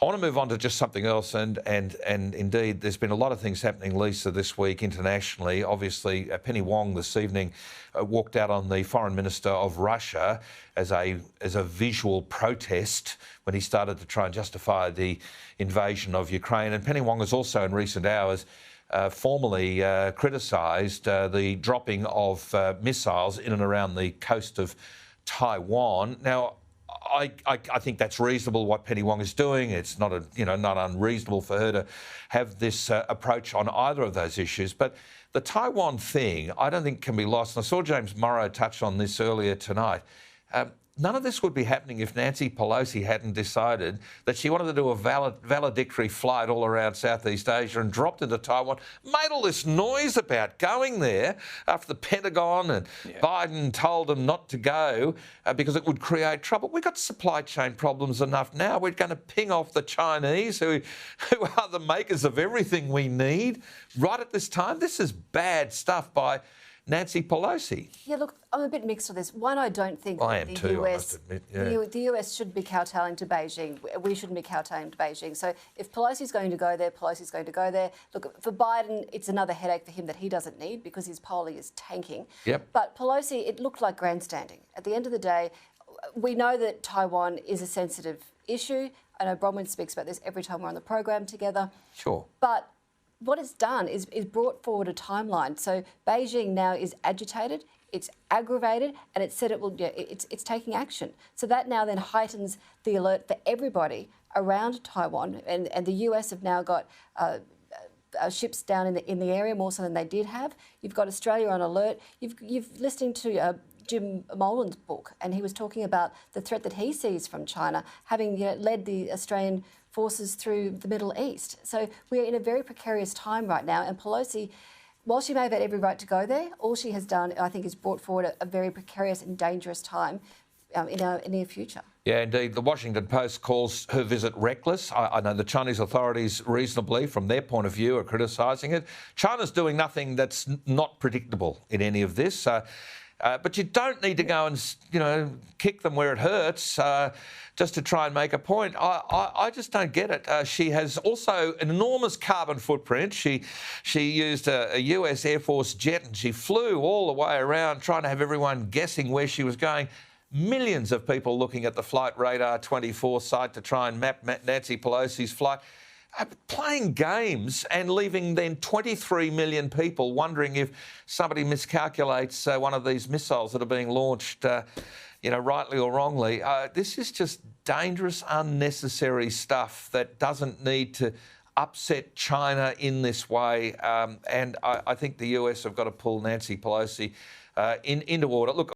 I want to move on to just something else, and indeed, there's been a lot of things happening, Leisa, this week internationally. Obviously, Penny Wong this evening walked out on the Foreign Minister of Russia as a visual protest when he started to try and justify the invasion of Ukraine. And Penny Wong has also, in recent hours, formally criticised the dropping of missiles in and around the coast of Taiwan. Now, I think that's reasonable what Penny Wong is doing. It's not not unreasonable for her to have this approach on either of those issues. But the Taiwan thing, I don't think can be lost. And I saw James Morrow touch on this earlier tonight. None of this would be happening if Nancy Pelosi hadn't decided that she wanted to do a valedictory flight all around Southeast Asia and dropped into Taiwan, made all this noise about going there after the Pentagon and Biden told them not to go because it would create trouble. We've got supply chain problems enough now. We're going to ping off the Chinese, who are the makers of everything we need, right at this time. This is bad stuff by Nancy Pelosi. Yeah, look, I'm a bit mixed on this. One, I don't think the US should be kowtowing to Beijing. We shouldn't be kowtowing to Beijing. So if Pelosi's going to go there, Pelosi's going to go there. Look, for Biden, it's another headache for him that he doesn't need because his polling is tanking. Yep. But Pelosi, it looked like grandstanding. At the end of the day, we know that Taiwan is a sensitive issue. I know Bronwyn speaks about this every time we're on the program together. Sure. But what it's done is brought forward a timeline. So Beijing now is agitated, it's aggravated, and it said it will. It's taking action. So that now then heightens the alert for everybody around Taiwan, and the US have now got ships down in the area more so than they did have. You've got Australia on alert. You've listening to Jim Molan's book, and he was talking about the threat that he sees from China, having led the Australian forces through the Middle East. So we're in a very precarious time right now, and Pelosi, while she may have had every right to go there, all she has done, I think, is brought forward a very precarious and dangerous time in our near future. Yeah, indeed. The Washington Post calls her visit reckless. I know the Chinese authorities, reasonably, from their point of view, are criticising it. China's doing nothing that's not predictable in any of this. But you don't need to go and, kick them where it hurts just to try and make a point. I just don't get it. She has also an enormous carbon footprint. She used a US Air Force jet and she flew all the way around trying to have everyone guessing where she was going. Millions of people looking at the Flight Radar 24 site to try and map Nancy Pelosi's flight. Playing games and leaving then 23 million people wondering if somebody miscalculates one of these missiles that are being launched, rightly or wrongly. This is just dangerous, unnecessary stuff that doesn't need to upset China in this way. And I think the US have got to pull Nancy Pelosi into order. Look,